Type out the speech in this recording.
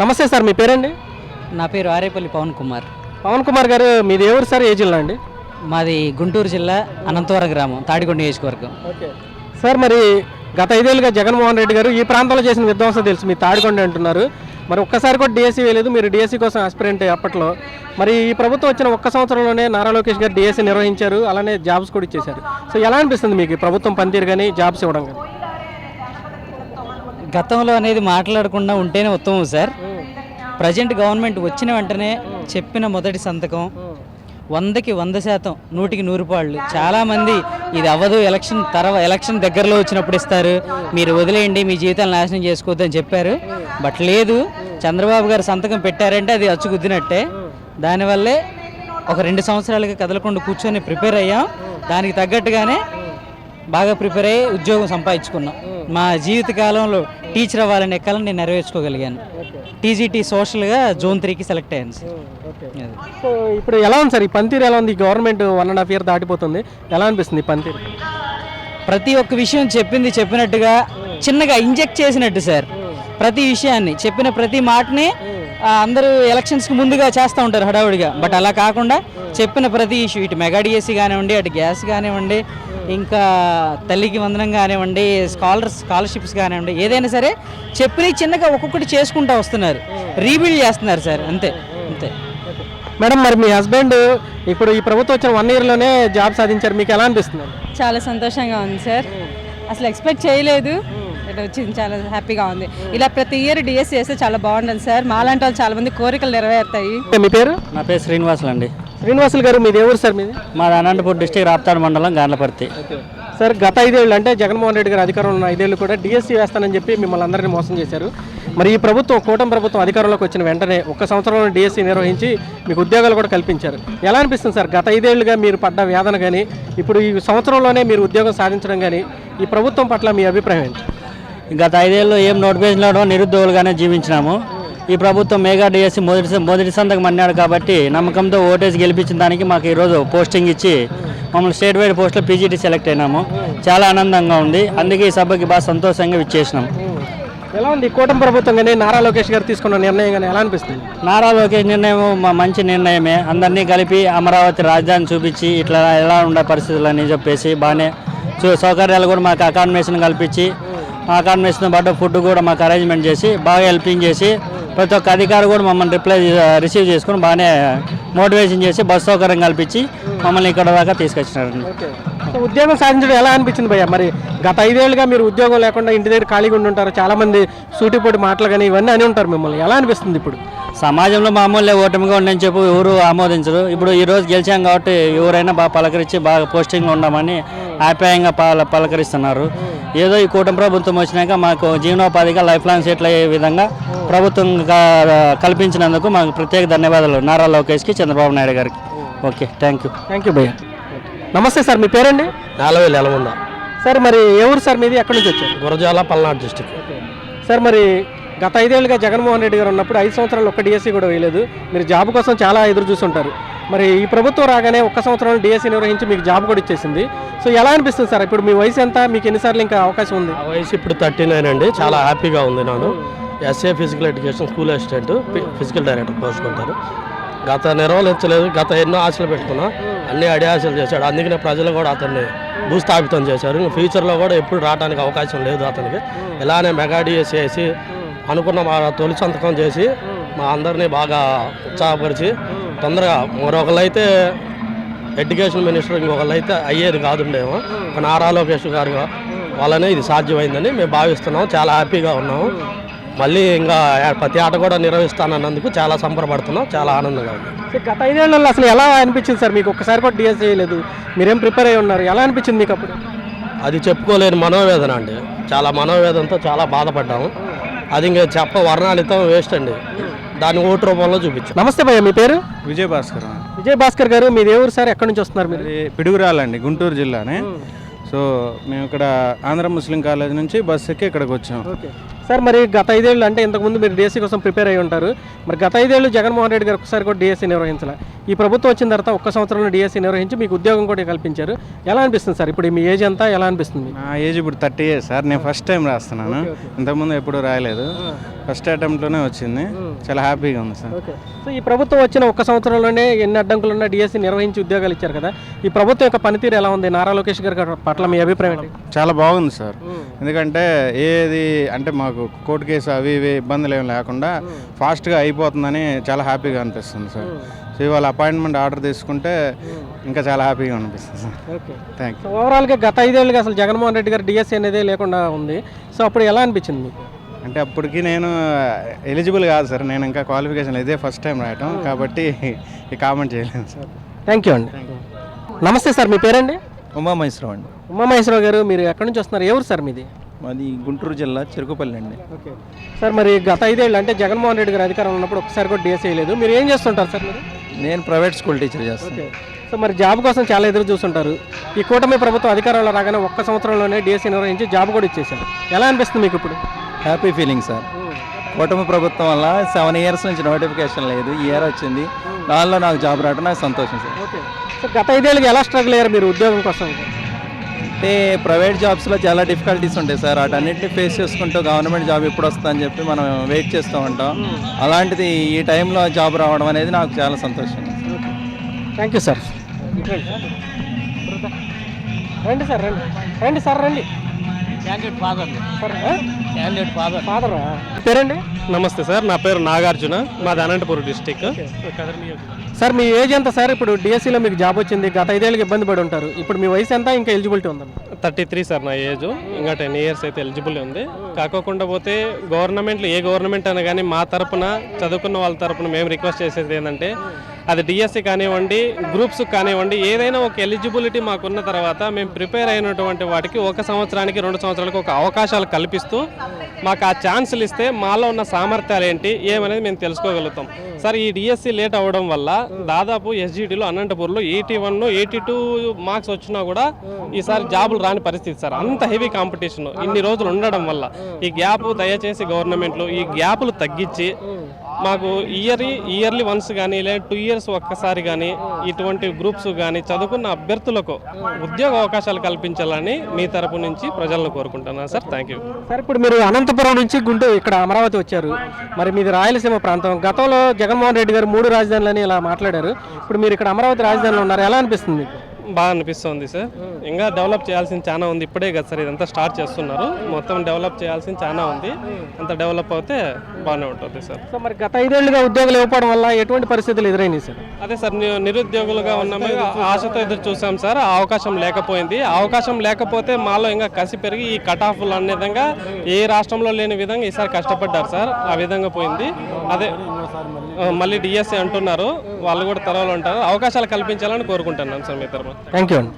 నమస్తే సార్, మీ పేరండి? నా పేరు ఆరేపల్లి పవన్ కుమార్. పవన్ కుమార్ గారు, మీది ఎవరు సార్, ఏ జిల్లా అండి? మాది గుంటూరు జిల్లా అనంతవరం గ్రామం, తాడికొండ నియోజకవర్గం. ఓకే సార్, మరి గత 5 ఏళ్ళుగా జగన్మోహన్ రెడ్డి గారు ఈ ప్రాంతంలో చేసిన విధ్వంసం తెలుసు, మీ తాడికొండ అంటున్నారు. మరి ఒక్కసారి కూడా డిఎస్సీ వేయలేదు, మీరు డిఎస్సీ కోసం ఆస్పిరెంట్ అప్పట్లో. మరి ఈ ప్రభుత్వం వచ్చిన ఒక్క సంవత్సరంలోనే నారా లోకేష్ గారు డిఎస్సీ నిర్వహించారు, అలానే జాబ్స్ కూడా ఇచ్చేశారు. సో ఎలా అనిపిస్తుంది మీకు ప్రభుత్వం పనితీరు కానీ జాబ్స్ ఇవ్వడం కానీ? గతంలో అనేది మాట్లాడకుండా ఉంటేనే ఉత్తమం సార్. ప్రజెంట్ గవర్నమెంట్ వచ్చిన వెంటనే చెప్పిన మొదటి సంతకం 100కి 100%, 100కి 100 పాళ్ళు. చాలామంది ఇది అవ్వదు, ఎలక్షన్ దగ్గరలో వచ్చినప్పుడు ఇస్తారు, మీరు వదిలేయండి, మీ జీవితాలు నాశనం చేసుకోవద్దు అని చెప్పారు. బట్ లేదు, చంద్రబాబు గారు సంతకం పెట్టారంటే అది అచ్చుగుద్దినట్టే. దానివల్లే ఒక 2 సంవత్సరాలుగా కదలకుండా కూర్చొని ప్రిపేర్ అయ్యాం. దానికి తగ్గట్టుగానే బాగా ప్రిపేర్ అయ్యి ఉద్యోగం సంపాదించుకున్నాం. మా జీవిత కాలంలో టీచర్ అవ్వాలనే కళను నేను నెరవేర్చుకోగలిగాను. టీజీటీ సోషల్గా జోన్ 3కి సెలెక్ట్ అయ్యాను సార్. సో ఇప్పుడు ఎలా ఉంది సార్ ఈ పనితీరు, ఎలా ఉంది? గవర్నమెంట్ 1.5 ఇయర్ దాటిపోతుంది, ఎలా అనిపిస్తుంది ఈ పనితీరు? ప్రతి ఒక్క విషయం చెప్పినట్టుగా చిన్నగా ఇంజెక్ట్ చేసినట్టు సార్. ప్రతి విషయాన్ని చెప్పిన ప్రతి మాటని అందరూ ఎలక్షన్స్కి ముందుగా చేస్తూ ఉంటారు హడావుడిగా. బట్ అలా కాకుండా చెప్పిన ప్రతి ఇష్యూ, ఇటు మెగా డిఎస్సీ కానివ్వండి, అటు గ్యాస్ కానివ్వండి, ఇంకా తల్లికి వందనం కానివ్వండి, స్కాలర్షిప్స్ కానివ్వండి, ఏదైనా సరే చెప్పి చిన్నగా ఒక్కొక్కటి చేసుకుంటూ వస్తున్నారు, రీబిల్డ్ చేస్తున్నారు సార్. అంతే అంతే. మేడం, మరి మీ హస్బెండ్ ఇప్పుడు ఈ ప్రభుత్వం వచ్చిన 1 ఇయర్లోనే జాబ్ సాధించారు, మీకు ఎలా అనిపిస్తుంది? చాలా సంతోషంగా ఉంది సార్, అసలు ఎక్స్పెక్ట్ చేయలేదు, వచ్చింది, చాలా హ్యాపీగా ఉంది. ఇలా ప్రతి ఇయర్ డిఎస్సీ చేస్తే చాలా బాగుంటుంది సార్. మాలాంటి వాళ్ళు చాలా మంది కోరికలు నెరవేరుతాయి. మీ పేరు? నా పేరు శ్రీనివాసులు అండి. శ్రీనివాసులు గారు, మీది ఎవరు సార్? మీది మాది అనంతపూర్ డిస్టిక్, రాప్తాడు మండలం, గార్లపర్తి. సార్, గత 5 ఏళ్ళు అంటే జగన్మోహన్ రెడ్డి గారు అధికారంలో ఉన్న 5 ఏళ్ళు కూడా డిఎస్సీ వేస్తానని చెప్పి మిమ్మల్ని అందరినీ మోసం చేశారు. మరి ఈ ప్రభుత్వం, కూటమి ప్రభుత్వం అధికారంలోకి వచ్చిన వెంటనే ఒక్క సంవత్సరంలో డిఎస్సీ నిర్వహించి మీకు ఉద్యోగాలు కూడా కల్పించారు. ఎలా అనిపిస్తుంది సార్ గత 5 ఏళ్ళుగా మీరు పడ్డ వేదన కానీ, ఇప్పుడు ఈ సంవత్సరంలోనే మీరు ఉద్యోగం సాధించడం కానీ, ఈ ప్రభుత్వం పట్ల మీ అభిప్రాయం ఏంటి? గత 5 ఏళ్ళు ఏం నోటిఫికేషన్లో నిరుద్యోగులుగానే జీవించినాము. ఈ ప్రభుత్వం మెగా డిఎస్సీ మొదటి సంతకం అన్నాడు కాబట్టి నమ్మకంతో ఓటేసి గెలిపించిన దానికి మాకు ఈరోజు పోస్టింగ్ ఇచ్చి మమ్మల్ని స్టేట్ వైడ్ పోస్ట్లో పీజీటీ సెలెక్ట్ అయినాము. చాలా ఆనందంగా ఉంది. అందుకే ఈ సభకి బాగా సంతోషంగా విచ్చేసినాం. ఎలా ఉంది కూటమి ప్రభుత్వం కానీ నారా లోకేష్ గారు తీసుకున్న నిర్ణయం కానీ ఎలా అనిపిస్తుంది? నారా లోకేష్ నిర్ణయం మంచి నిర్ణయమే. అందరినీ కలిపి అమరావతి రాజధాని చూపించి ఇట్లా ఎలా ఉండే పరిస్థితులు అని చెప్పేసి బాగానే సౌకర్యాలు కూడా మాకు అకామిడేషన్ కల్పించి, అకామిడేషన్ పాటు ఫుడ్ కూడా మాకు అరేంజ్మెంట్ చేసి బాగా హెల్పింగ్ చేసి, ప్రతి ఒక్క అధికారి కూడా మమ్మల్ని రిసీవ్ చేసుకుని బాగానే మోటివేషన్ చేసి బస్సు సౌకర్యం కల్పించి మమ్మల్ని ఇక్కడ దాకా తీసుకొచ్చినారండి. ఉద్యోగం సాధించడం ఎలా అనిపించింది భయ్య? మరి గత 5 ఏళ్ళుగా మీరు ఉద్యోగం లేకుండా ఇంటి దగ్గర ఖాళీగా ఉండి ఉంటారు, చాలామంది సూటిపోటి మాటలు కానీ ఇవన్నీ అని ఉంటారు, మిమ్మల్ని ఎలా అనిపిస్తుంది ఇప్పుడు? సమాజంలో మామూలుగా ఓటమిగా ఉండని చెప్పి ఎవరు ఆమోదించరు. ఇప్పుడు ఈరోజు గెలిచాం కాబట్టి ఎవరైనా బాగా పలకరించి బాగా పోస్టింగ్లో ఉండమని ఆప్యాయంగా పలకరిస్తున్నారు. ఏదో ఈ కూటమి ప్రభుత్వం వచ్చినాక మాకు జీవనోపాధిగా లైఫ్ లాంగ్ సెటిల్ అయ్యే విధంగా ప్రభుత్వం కల్పించినందుకు మాకు ప్రత్యేక ధన్యవాదాలు నారా లోకేష్కి, చంద్రబాబు నాయుడు గారికి. ఓకే, థ్యాంక్ యూ భయ్య. నమస్తే సార్, మీ పేరండి? నాలువేలు ఎలముందా సార్. మరి ఎవరు సార్ మీది, ఎక్కడి నుంచి వచ్చారు? గురజాల, పల్నాడు డిస్టిక్. సార్, మరి గత 5 ఏళ్ళుగా జగన్మోహన్ రెడ్డి గారు ఉన్నప్పుడు 5 సంవత్సరాలు ఒక్క డిఎస్సీ కూడా వేయలేదు. మీరు జాబ్ కోసం చాలా ఎదురు చూస్తుంటారు. మరి ఈ ప్రభుత్వం రాగానే ఒక్క సంవత్సరంలో డిఎస్సీ నిర్వహించి మీకు జాబ్ కూడా ఇచ్చేసింది. సో ఎలా అనిపిస్తుంది సార్? ఇప్పుడు మీ వయసు ఎంత, మీకు ఎన్నిసార్లు ఇంకా అవకాశం ఉంది? వయసు ఇప్పుడు 39 అండి. చాలా హ్యాపీగా ఉంది. నేను S A physical education school assistant, physical director post ఉంటారు. గత నిర్వహించలేదు, గత ఎన్నో ఆశలు పెట్టుకున్నా, అన్ని అడియాశలు చేశాడు. అందుకనే ప్రజలు కూడా అతన్ని భూస్థాపితం చేశారు. ఫ్యూచర్లో కూడా ఎప్పుడు రావడానికి అవకాశం లేదు అతనికి. ఇలానే మెగా డిఎస్సీ వేసి అనుకున్న మా తొలి సంతకం చేసి మా అందరినీ బాగా ఉత్సాహపరిచి తొందరగా మరొకళ్ళైతే ఎడ్యుకేషన్ మినిస్టర్, ఇంకొకళ్ళైతే అయ్యేది కాదుండేమో. ఒక నారా లోకేష్ గారు వల్లనే ఇది సాధ్యమైందని మేము భావిస్తున్నాం. చాలా హ్యాపీగా ఉన్నాము. మళ్ళీ ఇంకా ప్రతి ఆట కూడా నిర్వహిస్తానన్నందుకు చాలా సంబరపడుతున్నాం, చాలా ఆనందంగా ఉంది. గత 5 ఏళ్ళలో అసలు ఎలా అనిపించింది సార్ మీకు? ఒక్కసారి కూడా డిఎస్సీ చేయలేదు, మీరేం ప్రిపేర్ అయ్యి ఉన్నారు, ఎలా అనిపించింది మీకు అప్పుడు? అది చెప్పుకోలేని మనోవేదన అండి. చాలా మనోవేదనతో చాలా బాధపడ్డాము. అది ఇంకా వర్ణాలితం వేస్ట్ అండి. దాన్ని ఓటు రూపంలో చూపించాం. నమస్తే భయ్య, మీ పేరు? విజయభాస్కర్. విజయభాస్కర్ గారు, మీది ఎవరు సార్, ఎక్కడి నుంచి వస్తున్నారు మీరు? పిడుగురాలండి, గుంటూరు జిల్లానే. సో మేము ఇక్కడ ఆంధ్ర ముస్లిం కాలేజ్ నుంచి బస్సు ఎక్కి ఇక్కడికి వచ్చాం. సార్ మరి గత 5 ఏళ్ళు అంటే ఇంతకుముందు మీరు డిఎస్సీ కోసం ప్రిపేర్ అయ్యి ఉంటారు. మరి గత 5 ఏళ్ళు జగన్మోహన్ రెడ్డి గారు ఒకసారి కూడా డిఎస్సీ నిర్వహించాలి. ఈ ప్రభుత్వం వచ్చిన తర్వాత ఒక్క సంవత్సరంలో డిఎస్సీ నిర్వహించి మీకు ఉద్యోగం కూడా కల్పించారు. ఎలా అనిపిస్తుంది సార్? ఇప్పుడు మీ ఏజ్ ఎంత, ఎలా అనిపిస్తుంది? నా ఏజ్ ఇప్పుడు 30 ఇయర్స్ సార్. నేను ఫస్ట్ టైం రాస్తున్నాను. ఇంతకుముందు ఎప్పుడు రాయలేదు. ఫస్ట్ అటెంప్ట్లోనే వచ్చింది. చాలా హ్యాపీగా ఉంది సార్. ఓకే. సో ఈ ప్రభుత్వం వచ్చిన ఒక్క సంవత్సరంలోనే ఎన్ని అడ్డంకులున్నా డిఎస్సీ నిర్వహించి ఉద్యోగాలు ఇచ్చారు కదా, ఈ ప్రభుత్వం యొక్క పనితీరు ఎలా ఉంది? నారా లోకేష్ గారి పట్ల మీ అభిప్రాయం ఏంటి? చాలా బాగుంది సార్. ఎందుకంటే ఏది అంటే మాకు కోర్టు కేసు అవి ఇవి ఇబ్బందులు ఏమి లేకుండా ఫాస్ట్గా అయిపోతుందని చాలా హ్యాపీగా అనిపిస్తుంది సార్. సో ఇవాళ అపాయింట్మెంట్ ఆర్డర్ తీసుకుంటే ఇంకా చాలా హ్యాపీగా అనిపిస్తుంది సార్. Okay, thank you. ఓవరాల్గా గత 5 ఏళ్ళుగా అసలు జగన్మోహన్ రెడ్డి గారు డిఎస్సీ అనేది లేకుండా ఉంది. సో అప్పుడు ఎలా అనిపించింది మీకు? అంటే అప్పటికి నేను ఎలిజిబుల్ కాదు సార్. నేను ఇంకా క్వాలిఫికేషన్ ఇదే ఫస్ట్ టైం రాయటం కాబట్టి ఈ కామెంట్ చేయలేను సార్. థ్యాంక్ యూ అండి. నమస్తే సార్, మీ పేరండి? ఉమామహేశ్వరరావు అండి. ఉమామహేశ్వరరావు గారు, మీరు ఎక్కడి నుంచి వస్తున్నారు? ఎవరు సార్ మీది? మాది గుంటూరు జిల్లా చెరుకుపల్లి అండి. ఓకే సార్, మరి గత 5 ఏళ్ళు అంటే జగన్మోహన్ రెడ్డి గారు అధికారంలో ఉన్నప్పుడు ఒకసారి కూడా డిఎస్సీ వేయలేదు. మీరు ఏం చేస్తుంటారు సార్ మీరు? నేను ప్రైవేట్ స్కూల్ టీచర్ చేస్తాను. ఓకే. సో మరి జాబ్ కోసం చాలా ఎదురు చూస్తుంటారు. ఈ కూటమి ప్రభుత్వం అధికారంలో రాగానే ఒక్క సంవత్సరంలోనే డిఎస్సీ నిర్వహించి జాబ్ కూడా ఇచ్చేశారు. ఎలా అనిపిస్తుంది మీకు ఇప్పుడు? Happy feeling sir. కూటమి ప్రభుత్వం వల్ల 7 ఇయర్స్ నుంచి నోటిఫికేషన్ లేదు. ఈ ఇయర్ వచ్చింది. దానిలో నాకు జాబ్ రావడం నాకు సంతోషం సార్. ఓకే. సో గత 5 ఏళ్ళకి ఎలా స్ట్రగుల్ అయ్యారు మీరు ఉద్యోగం కోసం? అంటే ప్రైవేట్ జాబ్స్లో చాలా డిఫికల్టీస్ ఉంటాయి సార్. వాటన్నిటిని ఫేస్ చేసుకుంటూ గవర్నమెంట్ జాబ్ ఎప్పుడు వస్తుందని చెప్పి మనం వెయిట్ చేస్తూ ఉంటాం. అలాంటిది ఈ టైంలో జాబ్ రావడం అనేది నాకు చాలా సంతోషం. Thank you sir. రండి సార్, రండి రండి సార్, రండి. ఫాదర్ పేరండి? నమస్తే సార్, నా పేరు నాగార్జున, మాది అనంతపురం డిస్టిక్. సార్ మీ ఏజ్ ఎంత సార్? ఇప్పుడు డిఎస్సీలో మీకు జాబ్ వచ్చింది. గత 5 ఏళ్ళకి ఇబ్బంది పడి ఉంటారు. ఇప్పుడు మీ వయసు ఎంత, ఇంకా ఎలిజిబిలిటీ ఉందండి? 33 సార్ నా ఏజ్. ఇంకా 10 ఇయర్స్ అయితే ఎలిజిబుల్ ఉంది. కాకోకుండా పోతే గవర్నమెంట్లో ఏ గవర్నమెంట్ అయినా కానీ మా తరపున చదువుకున్న వాళ్ళ తరపున మేము రిక్వెస్ట్ చేసేది ఏంటంటే, అది డిఎస్సి కానివ్వండి, గ్రూప్స్ కానివ్వండి, ఏదైనా ఒక ఎలిజిబిలిటీ మాకున్న తర్వాత మేము ప్రిపేర్ అయినటువంటి వాటికి 1 సంవత్సరానికి 2 సంవత్సరాలకు ఒక అవకాశాలు కల్పిస్తూ మాకు ఆ ఛాన్సులు ఇస్తే మాలో ఉన్న సామర్థ్యాలు ఏంటి ఏమనేది మేము తెలుసుకోగలుగుతాం సార్. ఈ డిఎస్సి లేట్ అవ్వడం వల్ల దాదాపు ఎస్జిటిలో అనంతపూర్లో 81, 82 మార్క్స్ వచ్చినా కూడా ఈసారి జాబులు రాని పరిస్థితి సార్. అంత హెవీ కాంపిటీషన్ ఇన్ని రోజులు ఉండడం వల్ల ఈ గ్యాప్ దయచేసి గవర్నమెంట్లు ఈ గ్యాపులు తగ్గించి మాకు ఇయర్లీ వన్స్ కానీ లేదా 2 ఇయర్స్ ఒక్కసారి కానీ ఇటువంటి గ్రూప్స్ కానీ చదువుకున్న అభ్యర్థులకు ఉద్యోగ అవకాశాలు కల్పించాలని మీ తరపు నుంచి ప్రజలను కోరుకుంటున్నాను సార్. Thank you sir. ఇప్పుడు మీరు అనంతపురం నుంచి గుంటూరు ఇక్కడ అమరావతి వచ్చారు. మరి మీది రాయలసీమ ప్రాంతం. గతంలో జగన్మోహన్ రెడ్డి గారు 3 రాజధానులని ఇలా మాట్లాడారు. ఇప్పుడు మీరు ఇక్కడ అమరావతి రాజధానిలో ఉన్నారు. ఎలా అనిపిస్తుంది మీకు? బాగా అనిపిస్తుంది సార్. ఇంకా డెవలప్ చేయాల్సింది చాలా ఉంది. ఇప్పుడే కదా సార్ ఇదంతా స్టార్ట్ చేస్తున్నారు. మొత్తం డెవలప్ చేయాల్సింది చాలా ఉంది. అంత డెవలప్ అవుతే బాగానే ఉంటుంది సార్. సో మరి గత 5 ఏళ్ళుగా ఉద్యోగాలు ఇవ్వడం వల్ల ఎటువంటి పరిస్థితులు ఎదురైనాయి సార్? అదే సార్, నిరుద్యోగులుగా ఉన్నాము, ఆశతో ఎదురు చూసాం సార్. ఆ అవకాశం లేకపోయింది. ఆ అవకాశం లేకపోతే మాలో ఇంకా కసి పెరిగి ఈ కట్ ఆఫ్లు అనే విధంగా ఏ రాష్ట్రంలో లేని విధంగా ఈసారి కష్టపడ్డారు సార్. ఆ విధంగా పోయింది. అదే మళ్ళీ డిఎస్సి అంటున్నారు, వాళ్ళు కూడా త్వరలో ఉంటారు. అవకాశాలు కల్పించాలని కోరుకుంటున్నాను సార్ మీ తరఫున. థ్యాంక్ యూ అండి.